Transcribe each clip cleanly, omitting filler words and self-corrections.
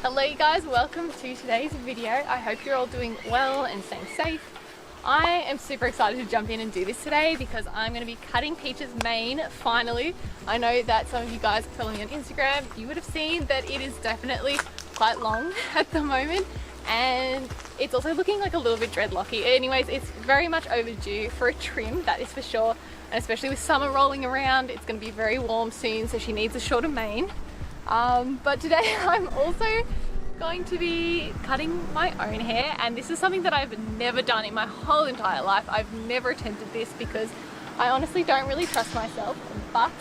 Hello you guys, welcome to today's video. I hope you're all doing well and staying safe. I am super excited to jump in and do this today because I'm going to be cutting Peach's mane finally. I know that some of you guys follow me on Instagram, you would have seen that it is definitely quite long at the moment and it's also looking like a little bit dreadlocky. Anyways, it's very much overdue for a trim, that is for sure, and especially with summer rolling around, it's going to be very warm soon, so she needs a shorter mane. But today I'm also going to be cutting my own hair, and this is something that I've never done in my whole entire life. I've never attempted this because I honestly don't really trust myself, but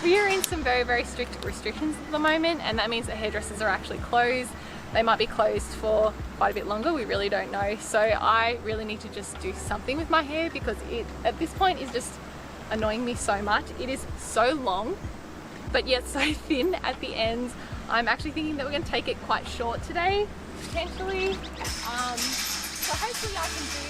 we are in some very strict restrictions at the moment, and that means that hairdressers are actually closed. They might be closed for quite a bit longer, we really don't know. So I really need to just do something with my hair because it at this point is just annoying me so much. It is so long but yet so thin at the ends. I'm actually thinking that we're going to take it quite short today, potentially. So hopefully I can do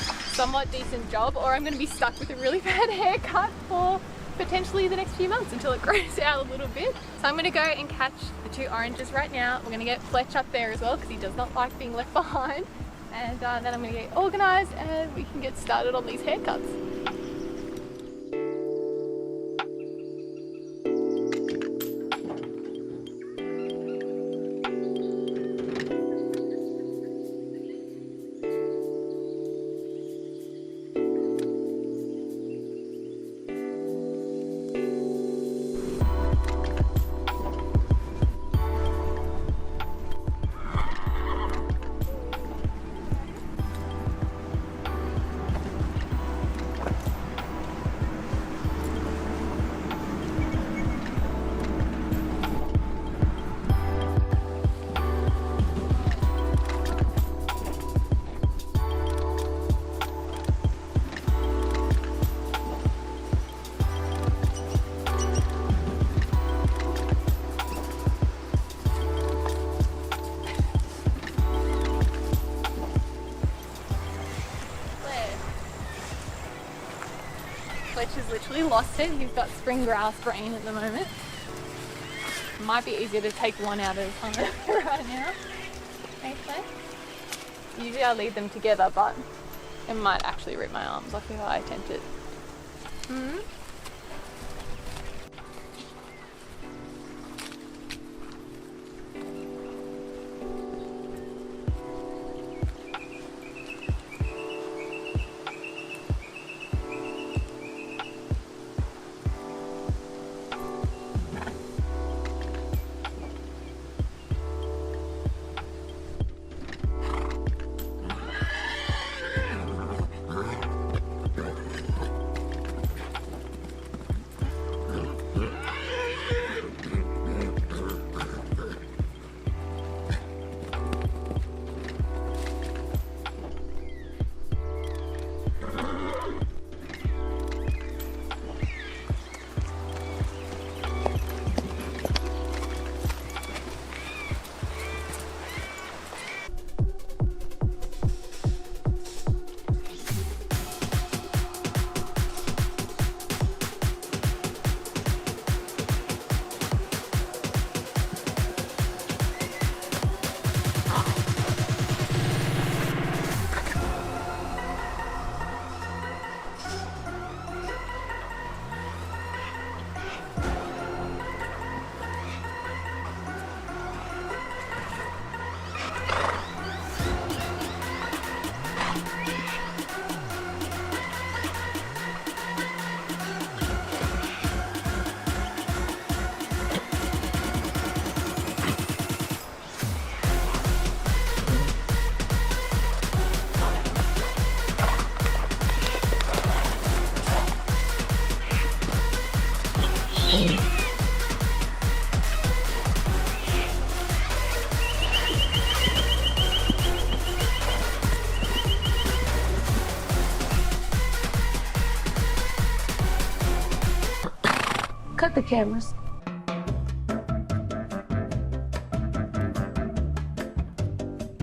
a somewhat decent job, or I'm going to be stuck with a really bad haircut for potentially the next few months until it grows out a little bit. So I'm going to go and catch the two oranges right now. We're going to get Fletch up there as well because he does not like being left behind. And then I'm going to get organised and we can get started on these haircuts. Fletch has literally lost it. He's got spring grass brain at the moment. Might be easier to take one out at a time right now. Hey Fletch. Usually I leave them together, but it might actually rip my arms off if I attempt it. Cut the cameras.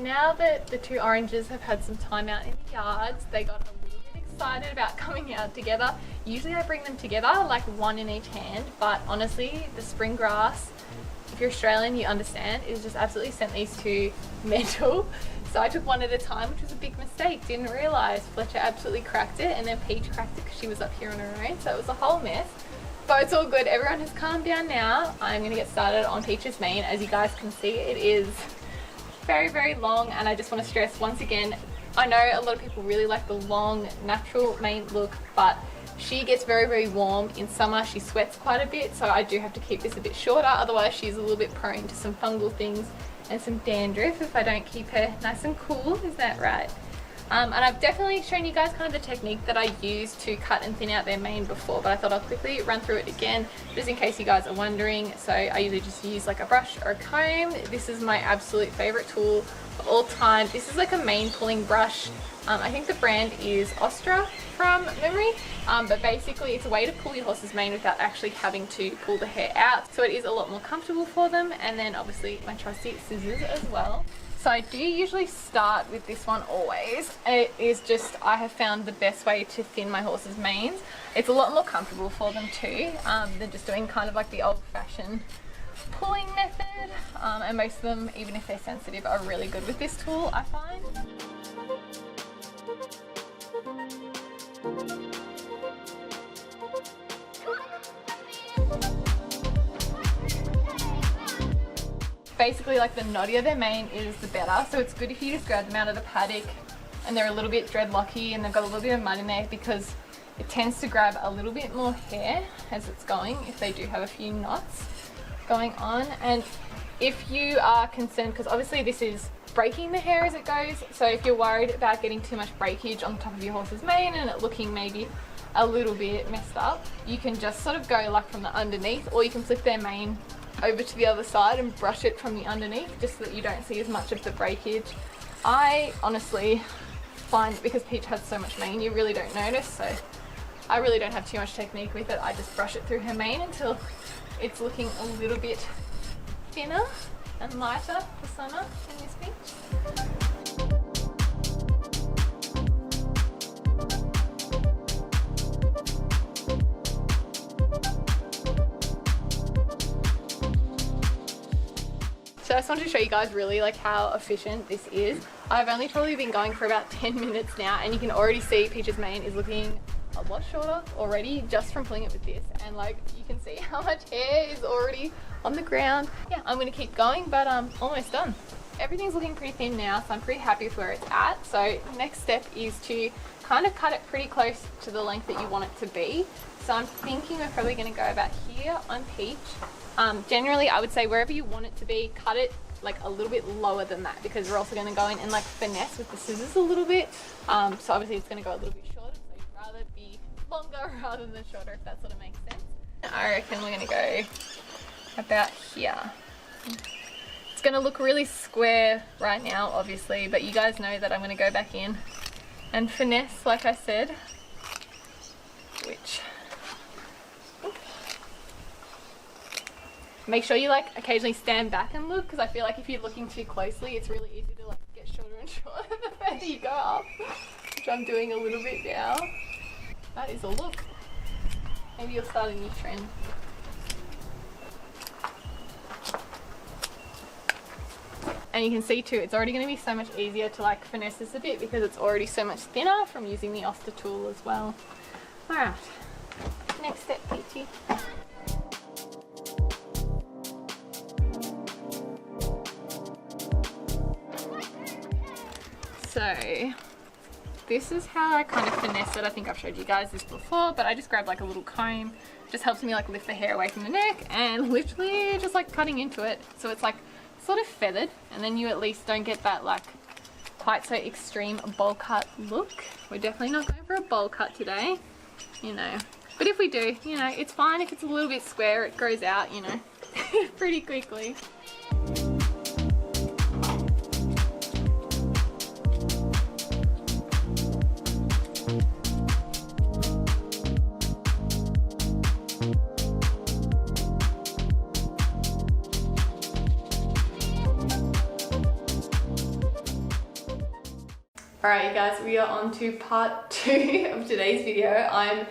Now that the two oranges have had some time out in the yards, they got a little bit excited about coming out together. Usually I bring them together, like one in each hand, but honestly, the spring grass if you're Australian, you understand. It just absolutely sent these two mental. So I took one at a time, which was a big mistake. Didn't realise Fletcher absolutely cracked it, and then Peach cracked it because she was up here on her own. So it was a whole mess. But it's all good. Everyone has calmed down now. I'm going to get started on Peach's mane. As you guys can see, it is very, very long, and I just want to stress once again, I know a lot of people really like the long, natural mane look, but she gets very, very warm in summer. She sweats quite a bit, so I do have to keep this a bit shorter. Otherwise, she's a little bit prone to some fungal things and some dandruff if I don't keep her nice and cool. Is that right? And I've definitely shown you guys kind of the technique that I use to cut and thin out their mane before, but I thought I'll quickly run through it again just in case you guys are wondering. So I usually just use like a brush or a comb. This is my absolute favorite tool of all time. This is like a mane pulling brush. I think the brand is Ostra from memory, but basically it's a way to pull your horse's mane without actually having to pull the hair out, so it is a lot more comfortable for them. And then obviously my trusty scissors as well. So I do usually start with this one always. It is just, I have found the best way to thin my horse's manes. It's a lot more comfortable for them too, than just doing kind of like the old-fashioned pulling method. And most of them, even if they're sensitive, are really good with this tool, I find. Basically, like the knottier their mane is, the better. So it's good if you just grab them out of the paddock and they're a little bit dreadlocky and they've got a little bit of mud in there, because it tends to grab a little bit more hair as it's going if they do have a few knots going on. And if you are concerned, because obviously this is breaking the hair as it goes, so if you're worried about getting too much breakage on the top of your horse's mane and it looking maybe a little bit messed up, you can just sort of go like from the underneath, or you can flip their mane over to the other side and brush it from the underneath, just so that you don't see as much of the breakage. I honestly find, because Peach has so much mane, you really don't notice, so I really don't have too much technique with it. I just brush it through her mane until it's looking a little bit thinner and lighter for summer in this Peach. So I just wanted to show you guys really like how efficient this is. I've only probably been going for about 10 minutes now, and you can already see Peach's mane is looking a lot shorter already just from pulling it with this, and like you can see how much hair is already on the ground. Yeah, I'm gonna keep going, but I'm almost done. Everything's looking pretty thin now, so I'm pretty happy with where it's at. So next step is to kind of cut it pretty close to the length that you want it to be. So I'm thinking we're probably gonna go about here on Peach. Generally I would say wherever you want it to be, cut it like a little bit lower than that, because we're also going to go in and like finesse with the scissors a little bit. So obviously it's going to go a little bit shorter, so you'd rather be longer rather than shorter, if that sort of makes sense. I reckon we're going to go about here. It's going to look really square right now obviously, but you guys know that I'm going to go back in and finesse like I said, which make sure you like occasionally stand back and look, because I feel like if you're looking too closely, it's really easy to like get shorter and shorter the further you go up, which I'm doing a little bit now. That is a look. Maybe you'll start a new trend. And you can see too, it's already going to be so much easier to like finesse this a bit, because it's already so much thinner from using the Oster tool as well. Alright, next step, Peachy. So this is how I kind of finesse it. I think I've showed you guys this before, but I just grab like a little comb. It just helps me like lift the hair away from the neck, and literally just like cutting into it, so it's like sort of feathered, and then you at least don't get that like quite so extreme bowl cut look. We're definitely not going for a bowl cut today, you know, but if we do, you know, it's fine. If it's a little bit square, it grows out, you know, pretty quickly. Alright you guys, we are on to part 2 of today's video. I'm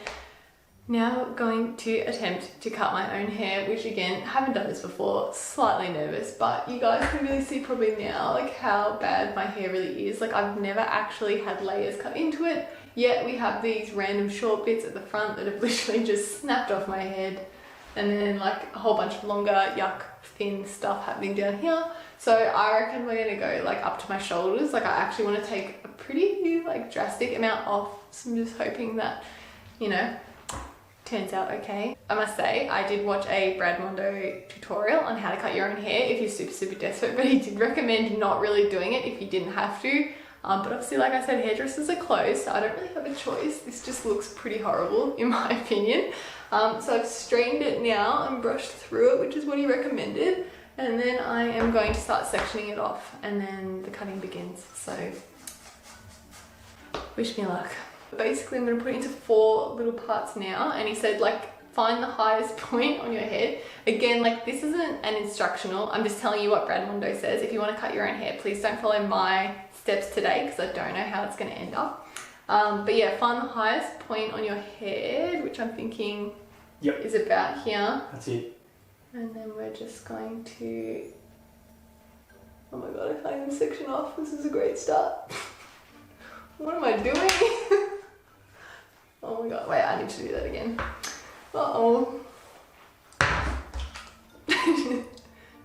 Now going to attempt to cut my own hair, which again, haven't done this before, slightly nervous, but you guys can really see probably now like how bad my hair really is. Like I've never actually had layers cut into it, yet we have these random short bits at the front that have literally just snapped off my head, and then like a whole bunch of longer, yuck, thin stuff happening down here. So I reckon we're gonna go like up to my shoulders. Like I actually want to take a pretty like drastic amount off, so I'm just hoping that, you know, turns out okay. I must say, I did watch a Brad Mondo tutorial on how to cut your own hair if you're super desperate, but he did recommend not really doing it if you didn't have to. But obviously, like I said, hairdressers are closed, so I don't really have a choice. This just looks pretty horrible in my opinion. So I've straightened it now and brushed through it, which is what he recommended. And then I am going to start sectioning it off, and then the cutting begins. So wish me luck. Basically, I'm going to put it into 4 little parts now, and he said like find the highest point on your head. Again, like this isn't an instructional, I'm just telling you what Brad Mondo says. If you want to cut your own hair, please don't follow my steps today because I don't know how it's going to end up. But yeah, find the highest point on your head, which I'm thinking is about here. That's it. And then we're just going to, oh my god, I can't even section off. This is a great start. What am I doing? Oh my god, wait, I need to do that again. Uh-oh.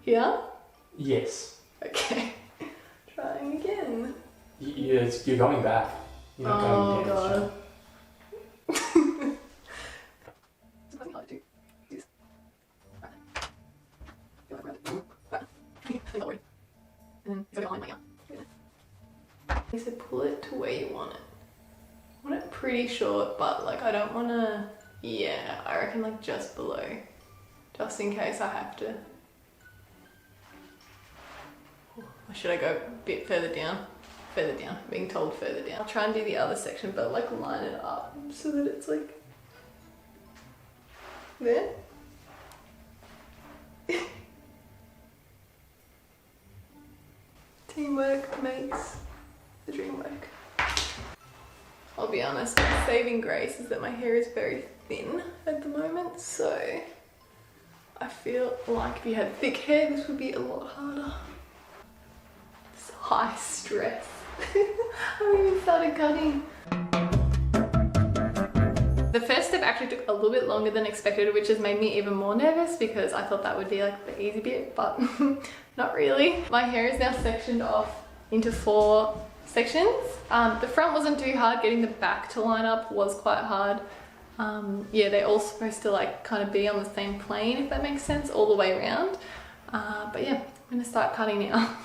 Here? Yes. Okay. Trying again. You're going back. You're not going down. Oh god. He said pull it to where you want it. I want it pretty short, but like I don't want to, yeah, I reckon like just below, just in case I have to. Or should I go a bit further down? Further down, I'm being told further down. I'll try and do the other section, but like line it up so that it's like there. Teamwork makes the dream work. I'll be honest, my saving grace is that my hair is very thin at the moment, so I feel like if you had thick hair, this would be a lot harder. It's high stress. I haven't even started cutting. The first step actually took a little bit longer than expected, which has made me even more nervous because I thought that would be like the easy bit, but not really. My hair is now sectioned off into 4 sections. The front wasn't too hard, getting the back to line up was quite hard. Yeah, they're all supposed to like kind of be on the same plane, if that makes sense, all the way around. But yeah, I'm gonna start cutting now.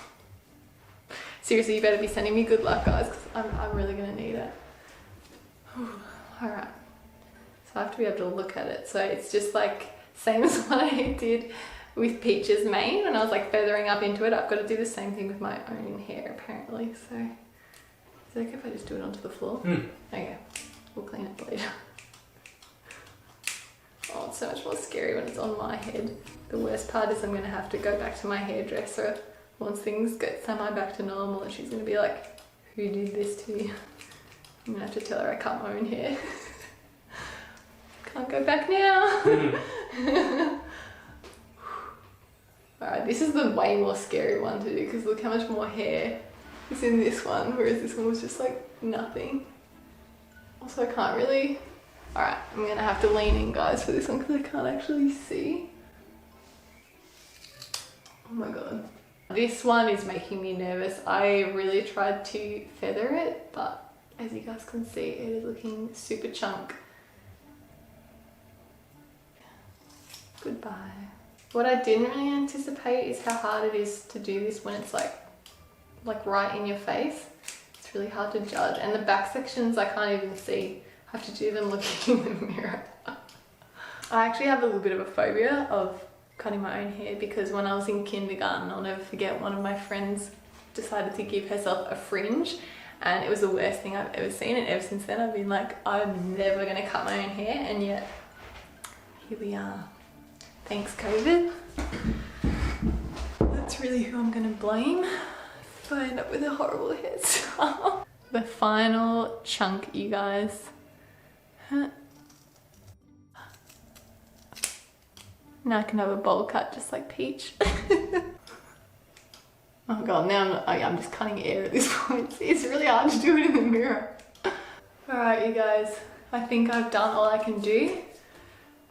Seriously, you better be sending me good luck, guys, because I'm really gonna need it. Alright, so I have to be able to look at it. So it's just like same as what I did with Peach's mane when I was like feathering up into it. I've got to do the same thing with my own hair apparently. So is it okay if I just do it onto the floor? Okay, we'll clean it later. Oh, it's so much more scary when it's on my head. The worst part is I'm going to have to go back to my hairdresser once things get semi back to normal, and she's going to be like, who did this to you? I'm going to have to tell her I cut my own hair. Can't go back now. Alright, this is the way more scary one to do because look how much more hair is in this one, whereas this one was just like nothing. Also, I can't really... Alright, I'm gonna have to lean in, guys, for this one because I can't actually see. Oh my god. This one is making me nervous. I really tried to feather it, but as you guys can see, it is looking super chunk. Goodbye. What I didn't really anticipate is how hard it is to do this when it's like right in your face. It's really hard to judge. And the back sections I can't even see. I have to do them looking in the mirror. I actually have a little bit of a phobia of cutting my own hair because when I was in kindergarten, I'll never forget, one of my friends decided to give herself a fringe and it was the worst thing I've ever seen, and ever since then I've been like, I'm never gonna cut my own hair, and yet here we are. Thanks COVID. That's really who I'm gonna blame if I end up with a horrible hairstyle. The final chunk, you guys. Now I can have a bowl cut just like Peach. Oh god, now I'm just cutting air at this point. It's really hard to do it in the mirror. Alright you guys, I think I've done all I can do. I'm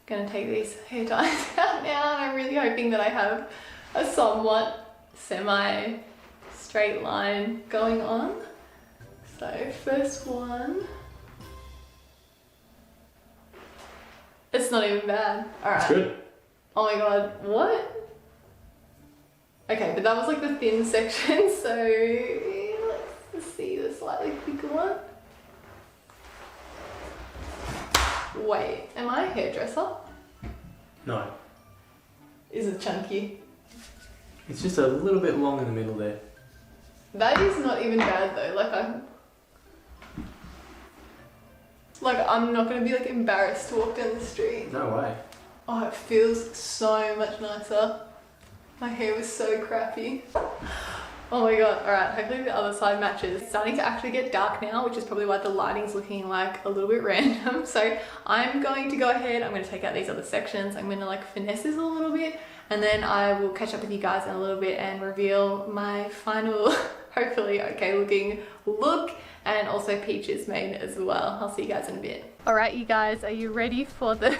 gonna take these hair ties out now, and I'm really hoping that I have a somewhat semi-straight line going on. So first one. It's not even bad. Alright. It's good. Oh my god, what? Okay, but that was like the thin section, so let's see the slightly thicker one. Wait, am I a hairdresser? No. Is it chunky? It's just a little bit long in the middle there. That is not even bad though, I'm not gonna be like embarrassed to walk down the street. No way. Oh, it feels so much nicer. My hair was so crappy. Oh my god, alright, hopefully the other side matches. It's starting to actually get dark now, which is probably why the lighting's looking like a little bit random. So I'm going to go ahead, I'm going to take out these other sections, I'm going to like finesse this a little bit, and then I will catch up with you guys in a little bit and reveal my final, hopefully okay looking look, and also Peach's mane as well. I'll see you guys in a bit. Alright you guys, are you ready for the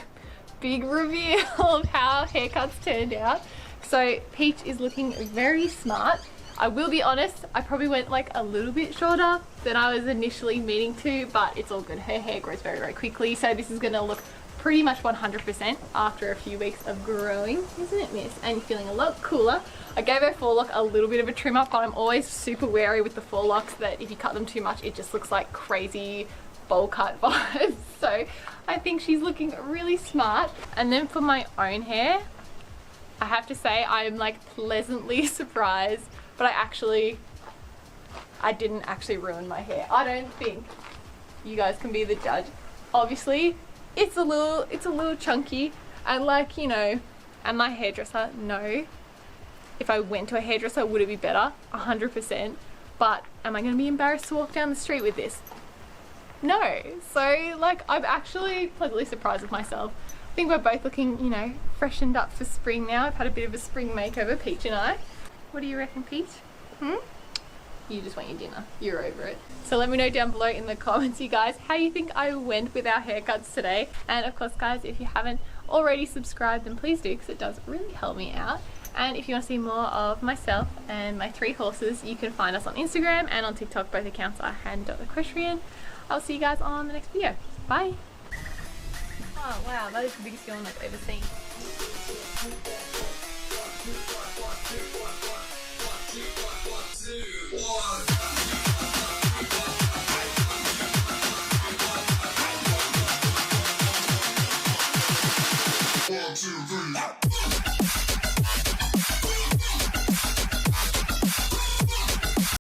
big reveal of how haircuts turned out? So Peach is looking very smart. I will be honest, I probably went like a little bit shorter than I was initially meaning to, but it's all good. Her hair grows very, very quickly. So this is gonna look pretty much 100% after a few weeks of growing, isn't it, miss? And you're feeling a lot cooler. I gave her forelock a little bit of a trim up, but I'm always super wary with the forelocks that if you cut them too much, it just looks like crazy bowl cut vibes. So I think she's looking really smart. And then for my own hair, I have to say I'm like pleasantly surprised, but I didn't actually ruin my hair. I don't think. You guys can be the judge. Obviously, it's a little chunky, and like, you know, and my hairdresser, no. If I went to a hairdresser, would it be better? 100%. But am I gonna be embarrassed to walk down the street with this? No. So like, I'm actually pleasantly surprised with myself. I think we're both looking, you know, freshened up for spring now. I've had a bit of a spring makeover, Peach and I. What do you reckon, Peach? You just want your dinner. You're over it. So let me know down below in the comments, you guys, how you think I went with our haircuts today. And of course, guys, if you haven't already subscribed, then please do, because it does really help me out. And if you want to see more of myself and my 3 horses, you can find us on Instagram and on TikTok. Both accounts are hand.equestrian. I'll see you guys on the next video. Bye. Oh wow, that is the biggest yawn I've ever seen.